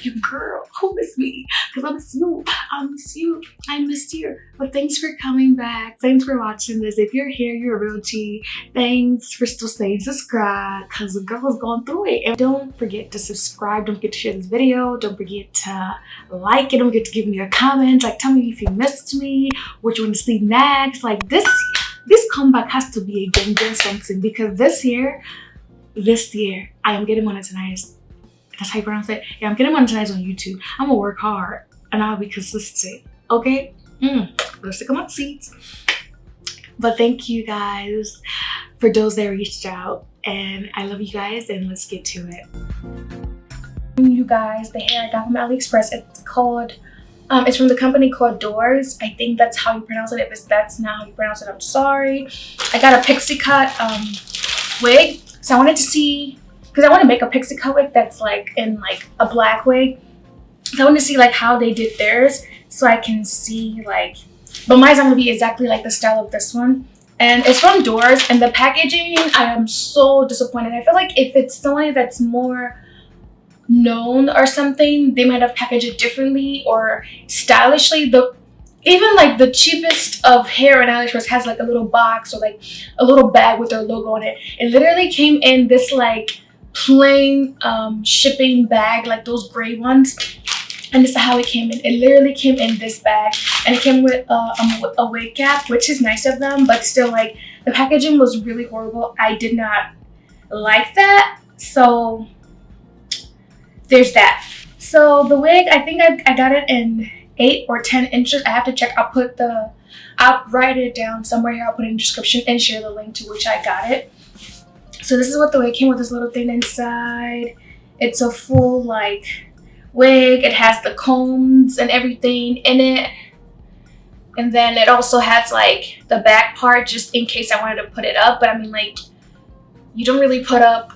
your girl. Who missed me? Because I miss you. I miss you. I missed you. But thanks for coming back. Thanks for watching this. If you're here, you're a real G. Thanks for still saying subscribe, because the girl is going through it. And don't forget to subscribe. Don't forget to share this video. Don't forget to like it. Don't forget to give me a comment. Like, tell me if you missed me, what you want to see next. Like, this comeback has to be a gang something, because this year I am getting monetized. That's how you pronounce it? Yeah, I'm getting monetized on YouTube. I'm gonna work hard and I'll be consistent, okay? Let's take my seats. But thank you guys for those that reached out, and I love you guys, and let's get to it. You guys, the hair I got from AliExpress, it's called it's from the company called Doors. I think that's how you pronounce it. If that's not how you pronounce it, I'm sorry. I got a pixie cut wig, so I wanted to see, because I want to make a pixie cut wig that's like in like a black wig. So I want to see like how they did theirs, so I can see like, but mine's not gonna be exactly like the style of this one. And it's from Doors, and the packaging, I am so disappointed. I feel like if it's somebody that's more known or something, they might have packaged it differently or stylishly. Even like the cheapest of hair in AliExpress has like a little box or like a little bag with their logo on it. It literally came in this like plain shipping bag, like those gray ones, and this is how it came in. It literally came in this bag, and it came with a wig cap, which is nice of them, but still, like, the packaging was really horrible. I did not like that, so there's that. So the wig, I think I got it in 8 or 10 inches. I have to check. I'll write it down somewhere here. I'll put it in the description and share the link to which I got it. So this is what the wig came with, this little thing inside. It's a full like wig. It has the combs and everything in it. And then it also has like the back part just in case I wanted to put it up. But I mean, like, you don't really put up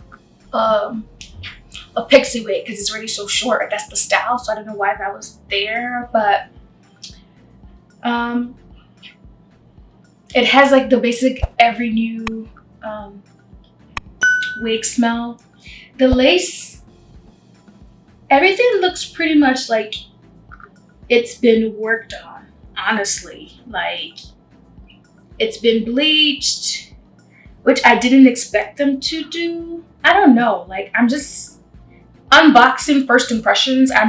a pixie wig because it's already so short. That's the style, so I don't know why that was there. But it has like the basic every new wig smell. The lace, everything looks pretty much like it's been worked on, honestly. Like, it's been bleached, which I didn't expect them to do. I don't know, like, I'm just unboxing first impressions. I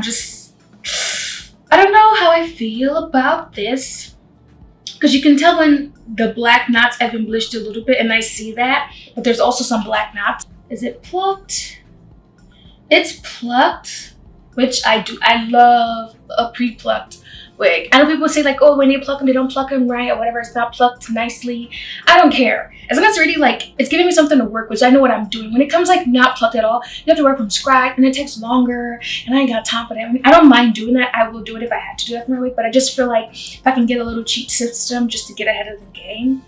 don't know how I feel about this, because you can tell when the black knots have been bleached a little bit, and I see that, but there's also some black knots. Is it plucked? It's plucked, which I do. I love a pre-plucked wig. I know people say like, oh, when they pluck them, they don't pluck them right or whatever. It's not plucked nicely. I don't care. As long as it's already like, it's giving me something to work with, so I know what I'm doing. When it comes like not plucked at all, you have to work from scratch, and it takes longer, and I ain't got time for that. I mean, I don't mind doing that. I will do it if I had to do that for my wig, but I just feel like if I can get a little cheat system just to get ahead of the game,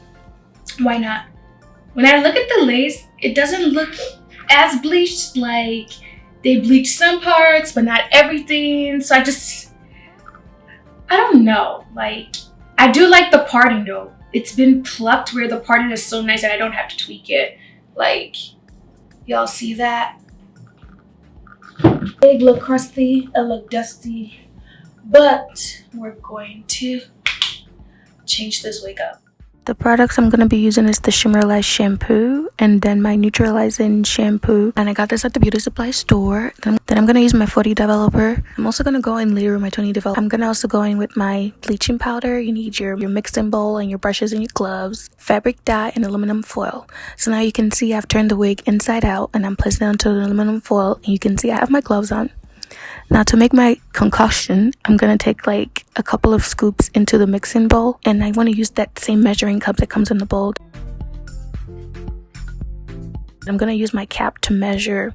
why not? When I look at the lace, it doesn't look as bleached. Like, they bleached some parts, but not everything. So I don't know. Like, I do like the parting though. It's been plucked where the parting is so nice that I don't have to tweak it. Like, y'all see that? It look crusty, it look dusty, but we're going to change this wig up. The products I'm going to be using is the Shimmer shampoo and then my Neutralizing Shampoo. And I got this at the beauty supply store. Then I'm going to use my 40 Developer. I'm also going to go in later with my 20 Developer. I'm going to also go in with my bleaching powder. You need your mixing bowl and your brushes and your gloves, fabric dye, and aluminum foil. So now you can see I've turned the wig inside out and I'm placing it onto the aluminum foil. And you can see I have my gloves on. Now to make my concoction, I'm going to take like a couple of scoops into the mixing bowl, and I want to use that same measuring cup that comes in the bowl. I'm going to use my cap to measure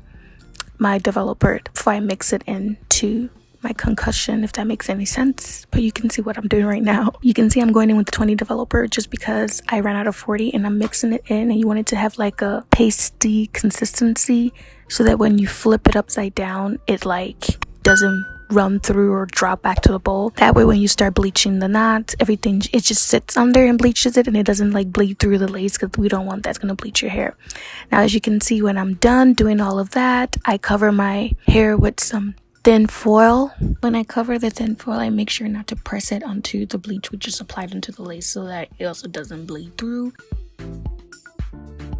my developer before I mix it into my concussion, if that makes any sense. But you can see what I'm doing right now. You can see I'm going in with the 20 Developer just because I ran out of 40 and I'm mixing it in, and you want it to have like a pasty consistency so that when you flip it upside down, it like doesn't run through or drop back to the bowl. That way when you start bleaching the knots, everything, it just sits on there and bleaches it, and it doesn't like bleed through the lace, because we don't want that's going to bleach your hair. Now as you can see, when I'm done doing all of that, I cover my hair with some thin foil. When I cover the thin foil, I make sure not to press it onto the bleach, which is applied into the lace, so that it also doesn't bleed through.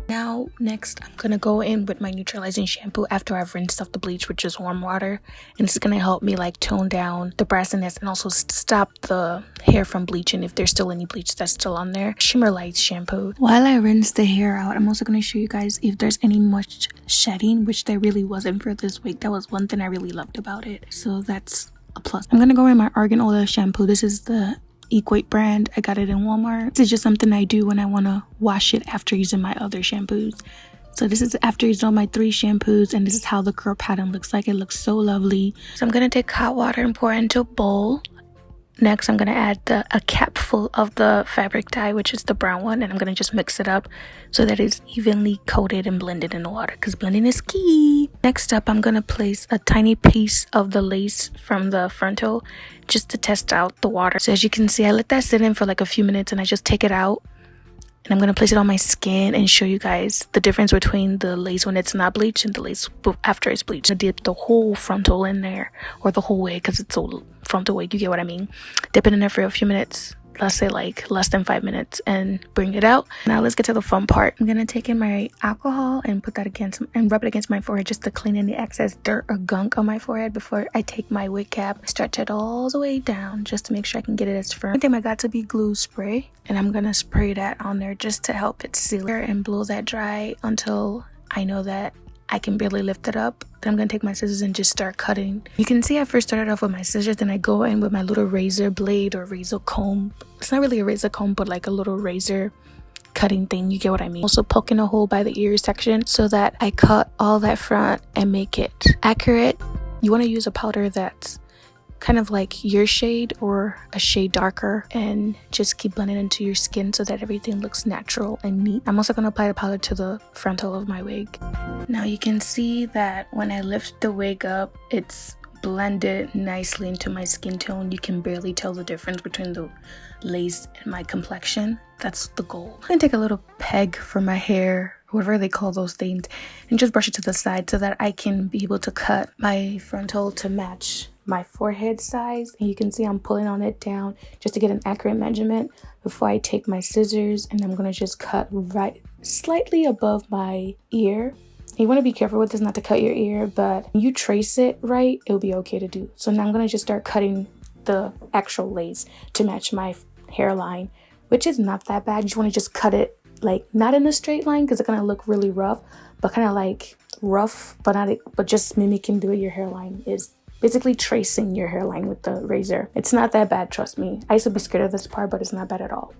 Now, next, I'm going to go in with my neutralizing shampoo after I've rinsed off the bleach, which is warm water. And it's going to help me like tone down the brassiness and also stop the hair from bleaching if there's still any bleach that's still on there. Shimmer Light shampoo. While I rinse the hair out, I'm also going to show you guys if there's any much shedding, which there really wasn't for this wig. That was one thing I really loved about it. So that's a plus. I'm going to go in my argan oil shampoo. This is the Equate brand. I got it in Walmart. This is just something I do when I want to wash it after using my other shampoos. So this is after using all my 3 shampoos, and this is how the curl pattern looks like. It looks so lovely. So I'm going to take hot water and pour it into a bowl. Next, I'm going to add a capful of the fabric dye, which is the brown one, and I'm going to just mix it up so that it's evenly coated and blended in the water, because blending is key. Next up, I'm going to place a tiny piece of the lace from the frontal just to test out the water. So as you can see, I let that sit in for like a few minutes, and I just take it out. And I'm going to place it on my skin and show you guys the difference between the lace when it's not bleached and the lace after it's bleached. I dip the whole frontal in there, or the whole wig, because it's a frontal wig, you get what I mean. Dip it in there for a few minutes, let's say like less than 5 minutes, and bring it out. Now let's get to the fun part. I'm going to take in my alcohol and put that against and rub it against my forehead just to clean any excess dirt or gunk on my forehead before I take my wig cap. Stretch it all the way down just to make sure I can get it as firm. I think I got to be glue spray, and I'm going to spray that on there just to help it seal and blow that dry until I know that I can barely lift it up. Then I'm going to take my scissors and just start cutting. You can see I first started off with my scissors, then I go in with my little razor blade or razor comb. It's not really a razor comb, but like a little razor cutting thing, you get what I mean. Also poking a hole by the ear section so that I cut all that front and make it accurate. You want to use a powder that's kind of like your shade or a shade darker, and just keep blending into your skin so that everything looks natural and neat. I'm also going to apply the powder to the frontal of my wig. Now you can see that when I lift the wig up, it's blended nicely into my skin tone. You can barely tell the difference between the lace and my complexion. That's the goal. I'm going to take a little peg for my hair, whatever they call those things, and just brush it to the side so that I can be able to cut my frontal to match my forehead size. And you can see I'm pulling on it down just to get an accurate measurement before I take my scissors, and I'm going to just cut right slightly above my ear. You want to be careful with this not to cut your ear, but when you trace it right, it'll be okay to do. So now I'm going to just start cutting the actual lace to match my hairline, which is not that bad. You just want to just cut it like not in a straight line because it's going to look really rough, but kind of like rough, but just mimicking the way your hairline is. Basically tracing your hairline with the razor. It's not that bad, trust me. I used to be scared of this part, but it's not bad at all.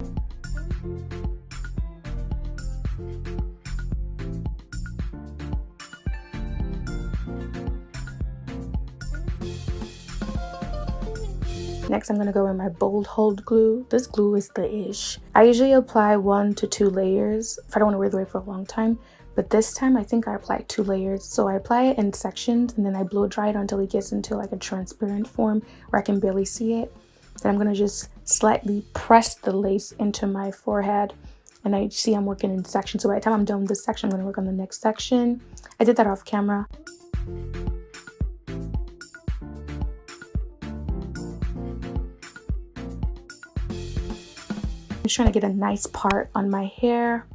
Next, I'm going to go in my bold hold glue. This glue is the ish. I usually apply 1 to 2 layers if I don't want to wear the wig for a long time. But this time, I think I applied 2 layers. So I apply it in sections, and then I blow dry it until it gets into like a transparent form where I can barely see it. Then I'm going to just slightly press the lace into my forehead. And I see I'm working in sections. So by the time I'm done with this section, I'm going to work on the next section. I did that off camera. I'm just trying to get a nice part on my hair,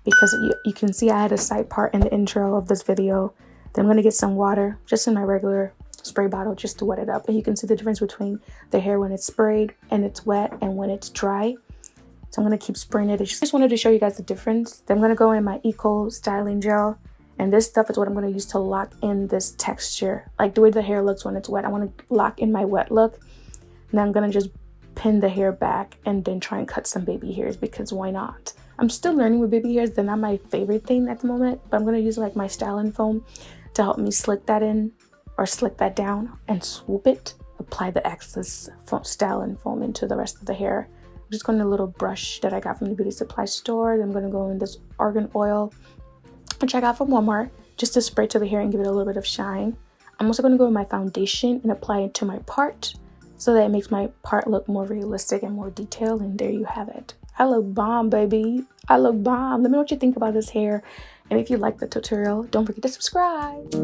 because you can see I had a side part in the intro of this video. Then I'm going to get some water just in my regular spray bottle just to wet it up. And you can see the difference between the hair when it's sprayed and it's wet and when it's dry. So I'm going to keep spraying it. I just wanted to show you guys the difference. Then I'm going to go in my Eco styling gel. And this stuff is what I'm going to use to lock in this texture. Like the way the hair looks when it's wet. I want to lock in my wet look. And then I'm going to just pin the hair back and then try and cut some baby hairs, because why not? I'm still learning with baby hairs. They're not my favorite thing at the moment, but I'm going to use like my styling foam to help me slick that in or slick that down and swoop it. Apply the excess styling foam into the rest of the hair. I'm just going to a little brush that I got from the beauty supply store. Then I'm going to go in this argan oil, which I got from Walmart, just to spray to the hair and give it a little bit of shine. I'm also going to go with my foundation and apply it to my part so that it makes my part look more realistic and more detailed. And there you have it. I look bomb, baby. I look bomb. Let me know what you think about this hair. And if you like the tutorial, don't forget to subscribe.